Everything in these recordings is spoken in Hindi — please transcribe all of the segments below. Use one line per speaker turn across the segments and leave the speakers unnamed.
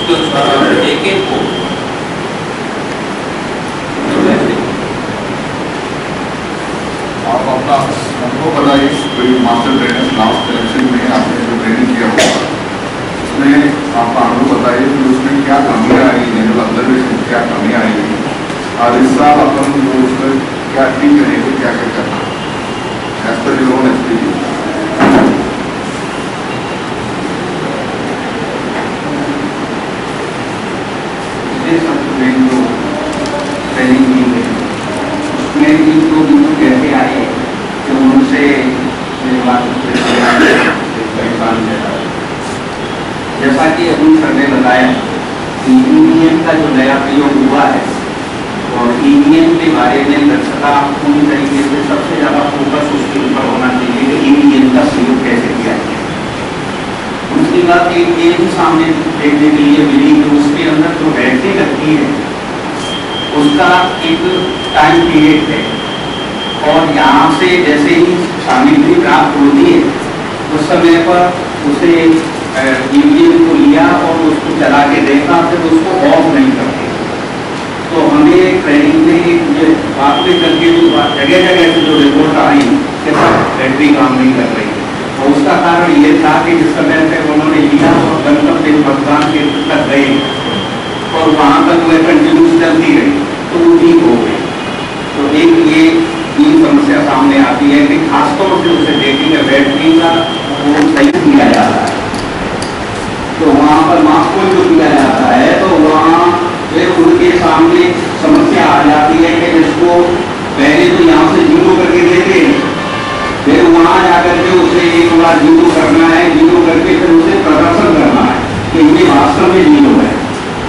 एक एक को
आप अपना हमको बताइए, कोई मास्टर ट्रेनर लास्ट इलेक्शन में आपने जो ट्रेनिंग किया होगा उसमें आपका अनुभव बताइए कि उसमें क्या कमियाँ आई, जनरल ऑब्जर्वेशन क्या कमियाँ आई और इस साल अपन जो उसमें क्या ठीक रहेगी, क्या क्या करना as per your own experience.
Training की गई उसमें इन दो बिंदु कैसे आए कि उनसे जैसा कि अरुण सर ने बताया कि ईवीएम का जो नया प्रयोग हुआ है और ईवीएम के बारे में दक्षता पूरी तरीके से सबसे ज़्यादा फोकस उसके ऊपर होना चाहिए कि ईवीएम का प्रयोग कैसे किया जाए। दूसरी बात एक ये भी सामने देखने के लिए मिली कि उसके अंदर जो बैटरी लगती है उसका एक टाइम पीरियड है और यहाँ से जैसे ही सामग्री प्राप्त होती है उस समय पर उसे ईवीएम को लिया और उसको चला के देखा, फिर उसको ऑफ नहीं करते। तो हमें ट्रेनिंग में ये बात में करके जो जगह जगह से जो रिपोर्ट आई कि बैटरी काम नहीं कर रही और उसका कारण ये था कि जिस समय से उन्होंने लिया और गंतव्य मतदान केंद्र तक गए और वहाँ तक वह कंटिन्यूस चलती रही तो वो ठीक हो गई। तो एक ये समस्या सामने आती है कि खासतौर से उसे देखेंगे बैटरी का वो सही किया जाता है तो वहाँ पर मास्को जो किया जाता है तो वहाँ फिर उनके सामने समस्या आ जाती है कि जिसको पहले तो यहाँ से जीरो करके देते हैं, फिर वहाँ जाकर के उसे एक बार जीरो करना है, जीरो करके फिर उसे प्रदर्शन करना है कि ये वास्तव में जीरो है।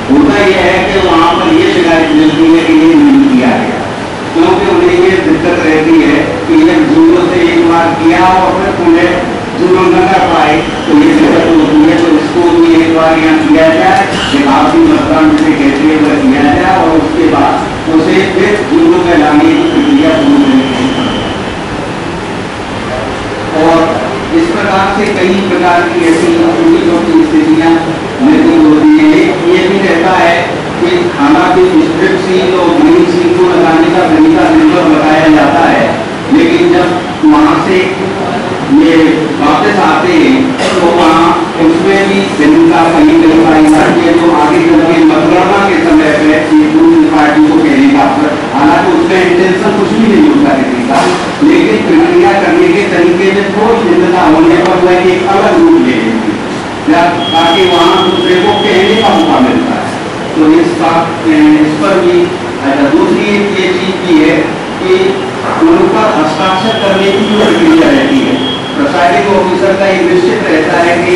होता यह है कि वहाँ पर ये शिकायत मिलती है कि ये नहीं किया गया, क्योंकि उन्हें ये दिक्कत रहती है कि ये जीरो से एक बार किया और फिर उन्हें जीरो न कर पाए तो ये दिक्कत होती है। तो इसको भी एक बार यहाँ किया जाए, आखिरी मतदान जिसे कहते हैं वह किया जाए और उसके बाद उसे फिर जीरो में लाने की प्रक्रिया शुरू करनी है। और इस प्रकार से कई प्रकार की ऐसी छोटी स्थितियाँ निर्मित होती है। ये भी रहता है कि हालांकि स्ट्रिप सील और ग्रीन सील को लगाने का तरीका निर्भर बताया जाता है, लेकिन जब वहाँ से ये वापस आते हैं तो वहाँ उसमें भी भिन्नता कहीं कहीं पाई जाती है। तो आगे चल के मतगणना के समय पे दूसरी पार्टी को कहने का, हालांकि उसका इंटेंशन कुछ भी नहीं होता किसी का, लेकिन प्रक्रिया करने के तरीके में थोड़ी भिन्नता होने पर वह एक अलग रूप ले लेती है ताकि वहाँ दूसरे को कहने का मौका मिलता है। तो इस पर भी दूसरी एक ये चीज भी है कि उन पर हस्ताक्षर करने की जो प्रक्रिया रहती है, प्रसारिक ऑफिसर का एक निश्चित रहता है कि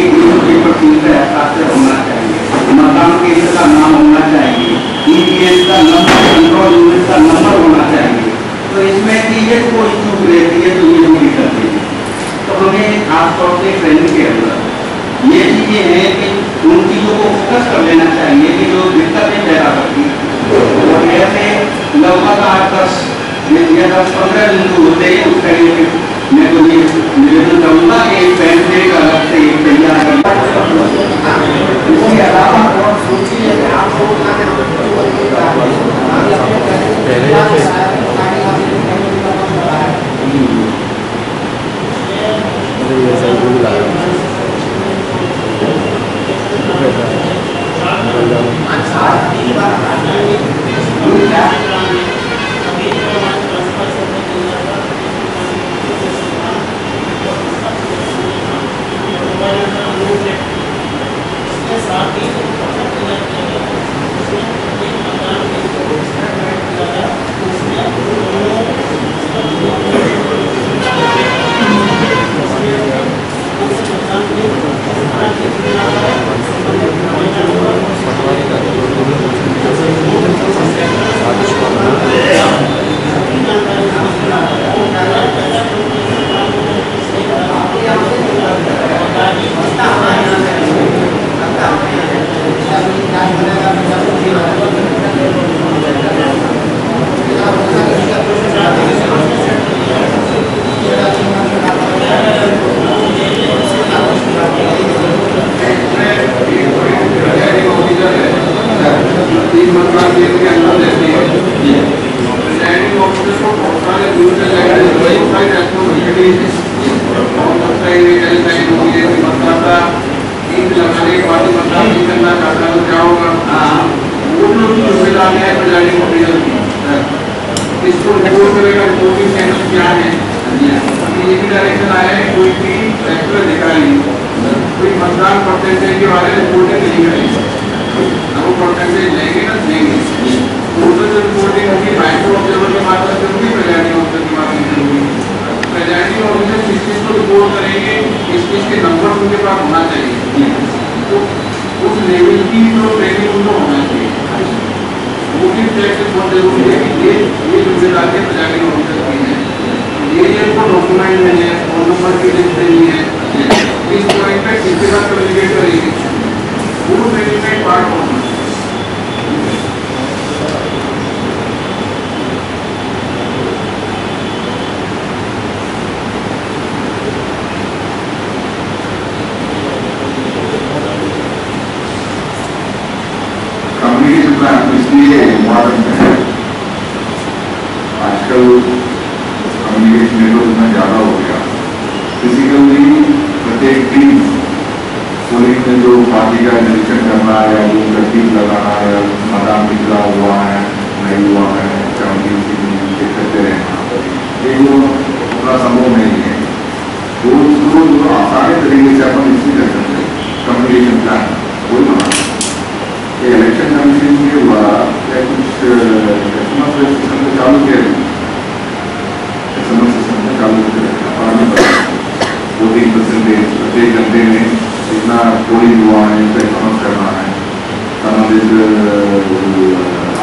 पेपर सील पर हस्ताक्षर होना चाहिए, मतदान केंद्र का नाम होना चाहिए, ईवीएम का नंबर, कंट्रोल यूनिट का नंबर होना चाहिए। तो इसमें की ये कोई चूक रहती है तो ये पूरी कर देती है। तो हमें खासतौर से ट्रेनिंग के अंदर ये चीजें हैं कि उन चीजों को फोकस कर लेना चाहिए कि जो दिक्कतें पैदा करती है और ऐसे लगभग 8-10-15 बिंदु होते हैं। उसका ये मैं तो ये निवेदन करूँगा कि एक पैम्फलेट अलग से एक तैयार करना। इसके अलावा और सोचिए कि आप लोग
आ गया है प्रिजाइडिंग ऑफिसर की, इसको रिपोर्ट करेगा, रिपोर्टिंग चैनल क्या है, ये भी डायरेक्शन आया है, कोई भी एक्टर दिखा नहीं, कोई मतदान परसेंटेज के बारे में रिपोर्टिंग नहीं करेगी, वो परसेंटेज लेंगे ना देंगे, टोटल जो रिपोर्टिंग होगी माइक्रो ऑब्जर्वर के माध्यम से होगी, प्रिजाइडिंग ऑफिसर के माध्यम से होगी। प्रिजाइडिंग ऑफिसर किस चीज को रिपोर्ट करेंगे, इस चीज के नंबर उनके पास होना चाहिए, तो उस लेवल की जो ट्रेनिंग उनको होना चाहिए, वो भी प्रैक्टिस बहुत जरूरी है कि ये जिम्मेदारी प्रिजाइडिंग ऑफिसर की है। ये को डॉक्यूमेंट नहीं है, फोन नंबर की लिस्ट नहीं है, इस पॉइंट पे किसी का कम्युनिकेट करेगी, वो ट्रेनिंग में पार्ट होना।
कम्युनिकेशन प्लान इसलिए इम्पोर्टेंट है, आजकल कम्युनिकेशन नेटवर्क इतना ज़्यादा हो गया, फिजिकली प्रत्येक टीम पोलिंग में जो पार्टी का निरीक्षण करना है, या जो टीम लगाना है, मतदान निकला हुआ है नहीं हुआ है, चेक करते रहना, ये जो उतना संभव नहीं है, तो उसको जो आसानी तरीके से अपन इसलिए कर सकते हैं कम्युनिकेशन प्लान कोई बना। इलेक्शन कमीशन के द्वारा या कुछ एसएमएस सिस्टम को चालू किया गया, एसएमएस सिस्टम को चालू किया गया, 14% प्रत्येक घंटे में इतना पोलिंग हुआ है, इसका एसएमएस करना है, संबंधित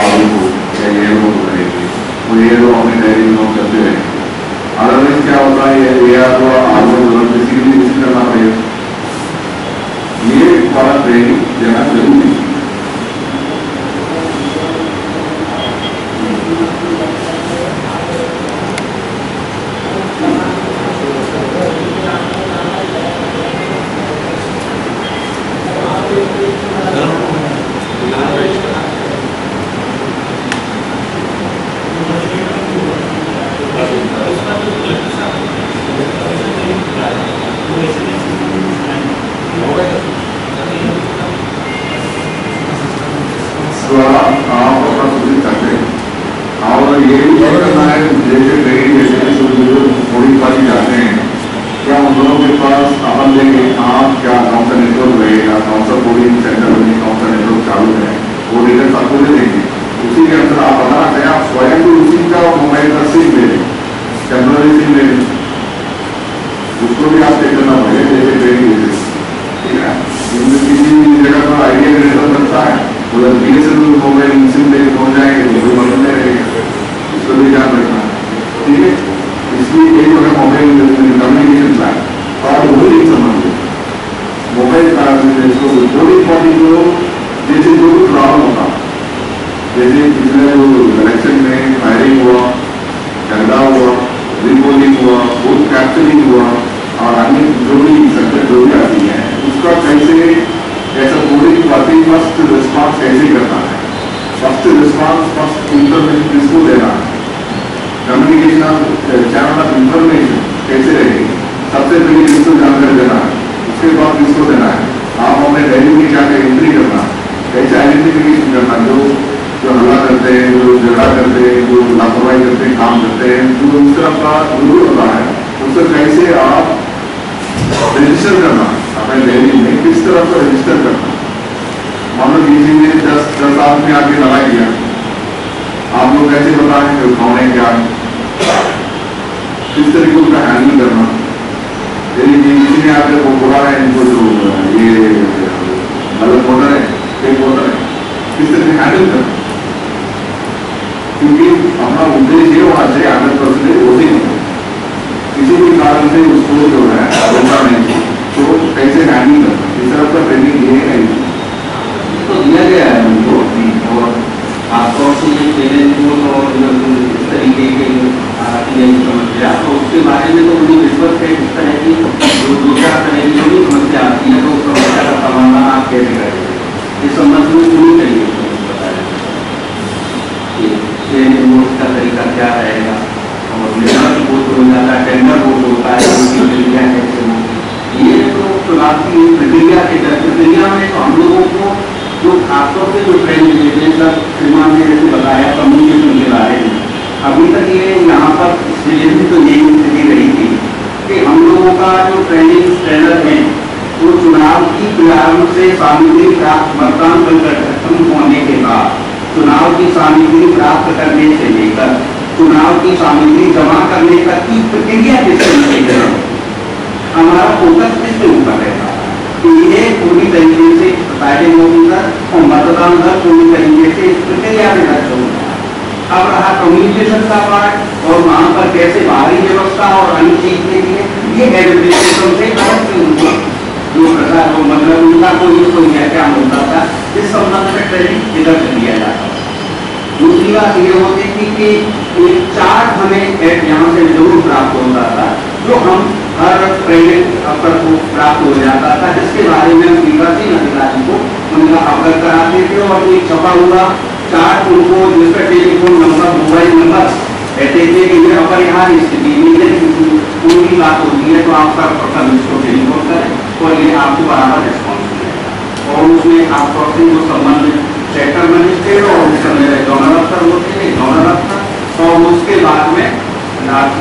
आरोप हो या एयर हो रहेगी, वो एयर अपने डायरी में नोट करते रहे। अदरवाइज क्या होता है, एयर को आरोप बेसिकली रिसीव करना पड़ेगा, ये वाला ट्रेनिंग देना जरूरी है। आप अपना सूचित करते हैं और ये भी करना है, जैसे ट्रेनिंग थोड़ी पाली जाते हैं, क्या उन लोगों के पास अपन लेंगे आप क्या कौन सा नेटवर्क रहेगा, कौन सा पोलिंग सेंटर में कौन सा नेटवर्क चालू है, वो डिटेल्स आपको दे देंगे। उसी के अंदर आप बताना चाहें, आप स्वयं भी उसी का मोबाइल का सिम ले लें, टेम्पररी सिम ले लें, उसको भी आप चेक करना पड़ेगा जैसे ट्रेनिंग, ठीक है। किसी जगह पर आइडिया का नेटवर्क बनता है, उधर BSNL मोबाइल सिम लेके पहुंच जाएंगे तो कोई मतलब नहीं रहेगा, इसको भी ध्यान रखना है, ठीक है। इसलिए एक होगा मोबाइल कम्युनिकेशन प्लान और वही संबंध मोबाइल पोलिंग पार्टी को जैसे जो भी प्रॉब्लम होता, जैसे पिछले जो इलेक्शन में फायरिंग हुआ, झगड़ा हुआ, रिपोलिंग हुआ, वोट कैप्चरिंग हुआ और अन्य जो भी सक्सेस जो भी आती है, उसका कैसे ऐसा पोलिंग पार्टी फर्स्ट रिस्पॉन्स कैसे करना है, फर्स्ट रिस्पॉन्स फर्स्ट इंफॉर्मेशन किसको देना है, कम्युनिकेशन चैनल ऑफ इंफॉर्मेशन कैसे रहेगी, सबसे पहले किसको जानकारी देना है, उसके बाद किसको देना है, आप अपने डायरी में क्या एंट्री करना है, कैसे आइडेंटिफिकेशन करना, जो हल्ला करते हैं, जो झगड़ा करते हैं, जो लापरवाही करते हैं, काम करते हैं, जो उस तरह का जरूर होता है, उससे कैसे आप रजिस्टर करना अपने डायरी में, किस तरह से रजिस्टर करना। मान लो किसी ने 10 आदमी आके लड़ाई किया, आप लोग कैसे बताएं कि कौन है क्या है, किस तरीके उसका हैंडल करना। यदि किसी ने आकर वो बोला है इनको जो ये गलत वोटर है, फेक वोटर है, किस तरह हैंडल करना, क्योंकि अपना उद्देश्य ये होना चाहिए 100% वोटिंग हो, किसी भी कारण से उसको जो है रोकना नहीं, तो कैसे हैंडल करना, इस तरह का ट्रेनिंग ये है
तो दिया गया है उनको, और खासतौर से ये चैलेंज और इस तरीके के समस्या, तो उसके बारे में तो मुझे विश्वास है इस तरह की जो 2-4 तरह की जो भी समस्या आती है, तो उस समस्या का समाधान आप कैसे करेंगे, इस संबंध में पूरी तरीके से बताया का तरीका क्या रहेगा, और निर्णय वोट हो जाता है, टेंडर वोट होता है, प्रक्रिया कैसे होगी, ये तो चुनाव की प्रक्रिया के प्रक्रिया में तो हम लोगों को जो खासतौर से जो ट्रेनिंग श्रीमान ने मतदान खत्म होने के बाद चुनाव की सामग्री प्राप्त करने से लेकर चुनाव की सामग्री जमा करने तक की प्रक्रिया किसके हमारा फोकस किसके ऊपर रहता है। ये पूरी तरीके से पहले होकर और मतदान दर पूरी तरीके से इस प्रक्रिया में दर्ज होता है। अब रहा कम्युनिकेशन का पार्ट और वहां पर कैसे बाहरी व्यवस्था और अन्य चीज के लिए ये एडमिनिस्ट्रेशन से जो प्रसार हो मतलब उनका कोई क्या होता था इस संबंध में ट्रेनिंग इधर से दिया जाता था। दूसरी बात ये होती थी कि एक चार्ट हमें यहाँ से जरूर प्राप्त होता था जो हम हर ट्रेनिंग अवसर को प्राप्त हो जाता था, जिसके बारे में हम विकासीन अधिकारी को उनका अवगत कराते थे और एक छपा हुआ चार्ट उनको जिसका टेलीफोन नंबर मोबाइल नंबर कहते थे कि ये अपरिहार्य स्थिति में पूरी बात होती है तो आप प्रथम इसको टेलीफोन करें और ये आपको बराबर रिस्पॉन्स मिलेगा। और उसमें आपको जो संबंधित सेक्टर मजिस्ट्रेट और उस समय डोनर अफसर होते थे डोनर अफसर और उसके बाद में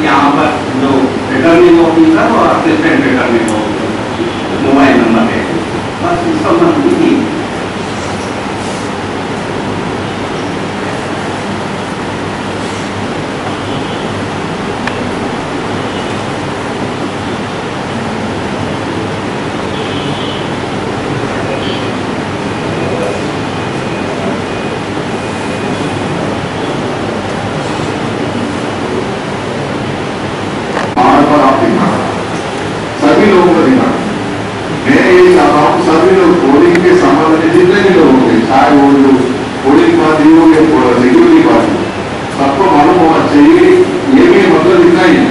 यहाँ पर जो रिटर्निंग ऑफिसर और assistant returning officer mobile number है बस इस संबंध की।
सभी लोगों को दिखा मैं ये चाहता हूँ सभी लोग पोलिंग के संबंध में जितने भी लोग होंगे चाहे वो जो पोलिंग पार्टी हो या सिक्योरिटी पार्टी सबको मालूम होना चाहिए ये भी मतलब इतना ही है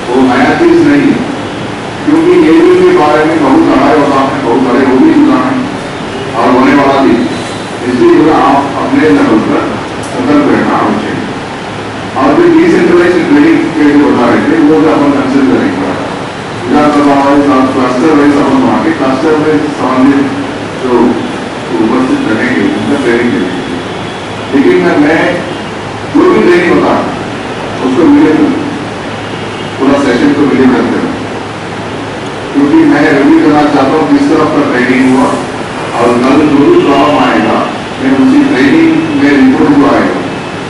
वो नया चीज नहीं है क्योंकि एबीवी के बारे में बहुत लड़ाई और आपने बहुत बड़े हो भी चुका है और होने वाला भी इसलिए आप अपने लेवल पर सतर्क रहना आवश्यक और फिर डिसेंट्रलाइज ट्रेनिंग के जो बता रहे थे वो भी अपन कंसिडर करेंगे विधानसभा वाइज क्लस्टर वाइज अपन वहाँ के क्लस्टर में संबंधित जो उपस्थित रहेंगे उनका ट्रेनिंग करेंगे। लेकिन मैं जो भी ट्रेनिंग होता है उसको मिले पूरा सेशन को मिले करते हैं क्योंकि मैं रिव्यू करना चाहता हूँ किस तरह का ट्रेनिंग हुआ और कल जो भी प्रॉब्लम आएगा मैं उसी ट्रेनिंग में रिपोर्ट जो आएगा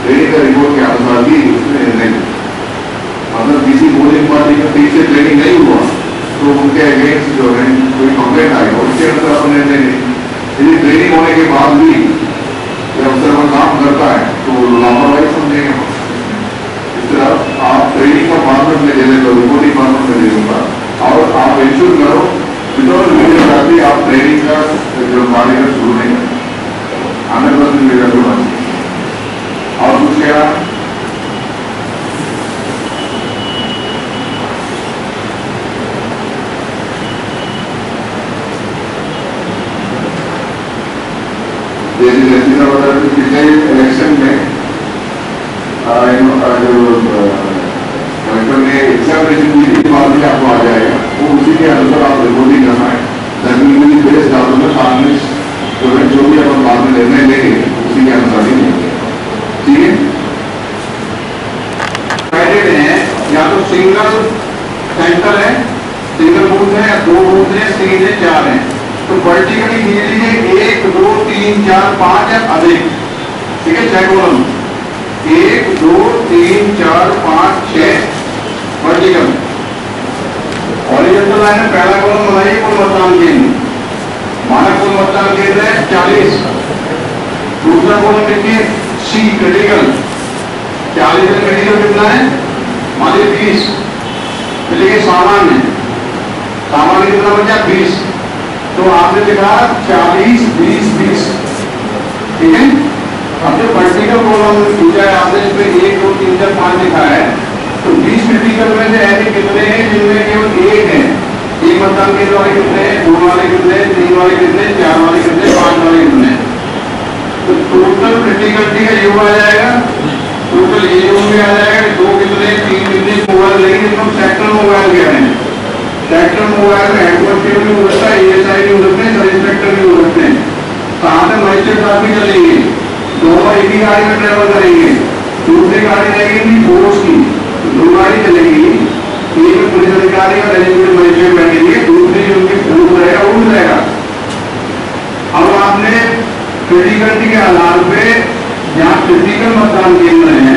ट्रेनिंग का रिपोर्ट के अनुसार ही उसमें निर्णय मतलब किसी पोलिंग पार्टी का ठीक से ट्रेनिंग नहीं हुआ तो उनके अगेंस्ट जो है कोई कंप्लेंट आएगा उसके अनुसार अपन निर्णय नहीं। यदि ट्रेनिंग होने के बाद भी अफसर पर काम करता है तो लापरवाही समझेंगे। इस तरह आप ट्रेनिंग का फॉर्मेट में दे देगा रिपोर्टिंग फॉर्मेट में दे दूंगा और आप इंश्योर करो विदाउट वीडियोग्राफी आप ट्रेनिंग का जो कार्यक्रम शुरू नहीं करें 100% वीडियोग्राफी और कुछ क्या जैसे बता रहे पिछले इलेक्शन में जो कलेक्टर ने एग्जामिनेशन की थी बाद में आपको आ जाएगा वो उसी के अनुसार आप रिपोर्टिंग करना है जमीनी बेस डॉक्यूमेंट सामने जो भी अपन बाद में निर्णय लेंगे उसी के अनुसार ही लेंगे। ठीक है
कैडेट है या तो सिंगल सेंटर है सिंगल बूथ है या 2 बूथ है 3 है 4 है तो वर्टिकली ले लीजिए 1 2 3 4 5 या अधिक। ठीक है 6 कॉलम 1 2 3 4 5 6 वर्टिकल। हॉरिजॉन्टल लाइन में पहला कॉलम बनाइए कुल मतदान केंद्र मानक कुल मतदान केंद्र है 40। दूसरा कॉलम लिखिए सी क्रिटिकल 40 में क्रिटिकल कितना है मान लीजिए 20। फिर लिखिए सामान्य सामान्य कितना बचा 20 तो आपने लिखा 40 20 20। ठीक है अब जो वर्टिकल कॉलम पूछा है आपने इसमें 1 2 3 4 5 लिखा है तो 20 क्रिटिकल में से ऐसे कितने हैं जिनमें केवल 1 है एक मतदान केंद्र वाले कितने हैं 2 वाले कितने 3 वाले कितने 4 वाले कितने 5 वाले कितने तो टोटल क्रिटिकलिटी का योग आ जाएगा टोटल ये योग भी आ जाएगा 2 कितने 3 कितने मोबाइल लेकिन हम सेक्टर मोबाइल कह रहे हैं सेक्टर मोबाइल में हेडक्वार्टर भी हो सकता है एएसआई भी हो सकते हैं सब इंस्पेक्टर भी हो सकते हैं साथ में मजिस्ट्रेट साहब भी चलेंगे दोनों एक ही गाड़ी में ट्रेवल करेंगे दूसरी गाड़ी रहेगी फोर्स की 2 गाड़ी चलेगी एक में पुलिस अधिकारी और रेजिडेंट मजिस्ट्रेट बैठेंगे दूसरी जो उनकी बूथ रहेगा वो भी रहेगा। अब आपने क्रिटिकलिटी के आधार पे जहाँ क्रिटिकल मतदान केंद्र है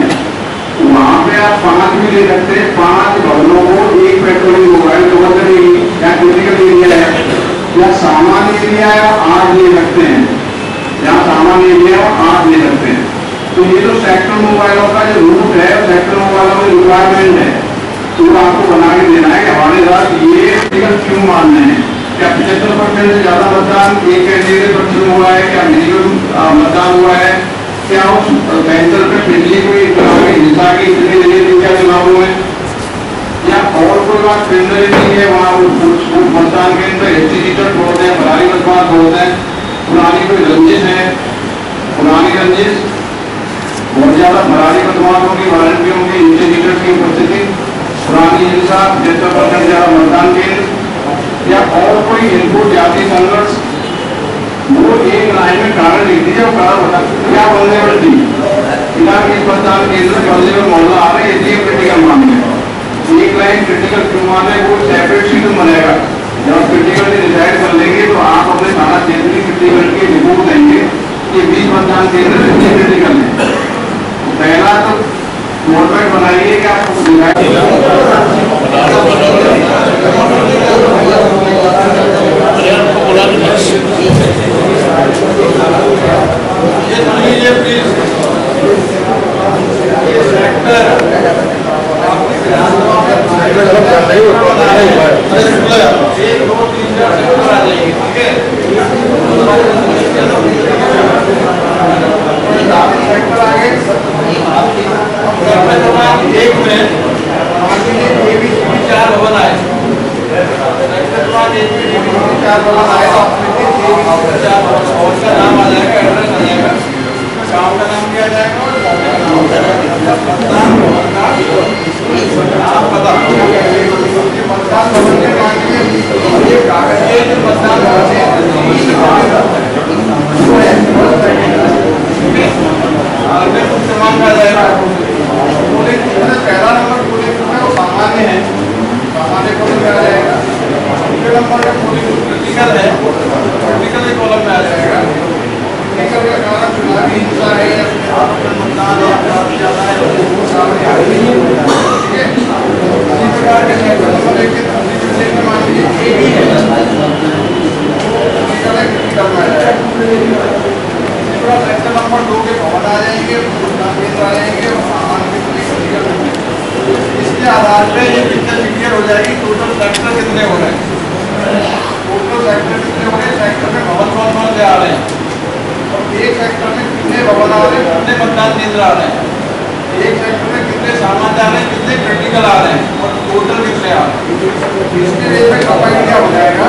वहां पे आप 5 भी ले सकते हैं। 5 भवनों को एक पेट्रोलिंग मोबाइल कवर करेगी। या क्रिटिकल एरिया है या सामान्य एरिया है 8 ले सकते हैं। जहाँ सामान्य एरिया 8 ले सकते हैं। तो ये जो सेक्टर मोबाइलों का जो रूट है सेक्टर मोबाइलों में रिक्वायरमेंट है तो आपको बना के देना है कि हमारे साथ ये क्रिटिकल क्यों मानने हैं। क्या 75% से ज्यादा मतदान एक कैंडिडेट पर शुरू हुआ है? क्या मिनिमम मतदान हुआ है? क्या उस सेंटर पे पिछली कोई हिंसा की इतनी नहीं क्या चुनाव हुए? या और कोई बात टेंडर नहीं है वहाँ मतदान केंद्र एसटीचर बोलते हैं, भरारी मतदान बोलते हैं, पुरानी कोई रंजिश है, पुरानी रंजिश बहुत ज्यादा भरारी मतदानों की वारंटियों की इंस्टीट्यूटर की उपस्थिति, पुरानी हिंसा 75% ज्यादा मतदान केंद्र या और कोई इनपुट जाति संघर्ष वो एक लाइन में कारण लिख दीजिए और कारण बता क्या वल्नेबल थी इलाके इस मतदान केंद्र वल्नेबल मोहल्ला आ रहे हैं क्रिटिकल मामले एक लाइन क्रिटिकल क्यों मामले वो सेपरेट शीट बनेगा। जब क्रिटिकल डिसाइड कर लेंगे तो आप अपने थाना क्षेत्र की क्रिटिकल की रिपोर्ट देंगे कि 20 मतदान केंद्र कितने क्रिटिकल है। पहला तो गवर्नमेंट बनाइए कि आपको इसके आधार पे ये पिक्चर क्लियर हो जाएगी टोटल सेक्टर कितने हो रहे हैं, टोटल सेक्टर कितने हो रहे हैं, सेक्टर में भवन कौन से आ रहे हैं और एक सेक्टर में कितने भवन आ रहे हैं, कितने मतदान केंद्र आ रहे हैं, एक सेक्टर में कितने सामान्य आ रहे हैं, कितने क्रिटिकल आ रहे हैं और टोटल कितने आ रहे हैं। इसके लिए हो जाएगा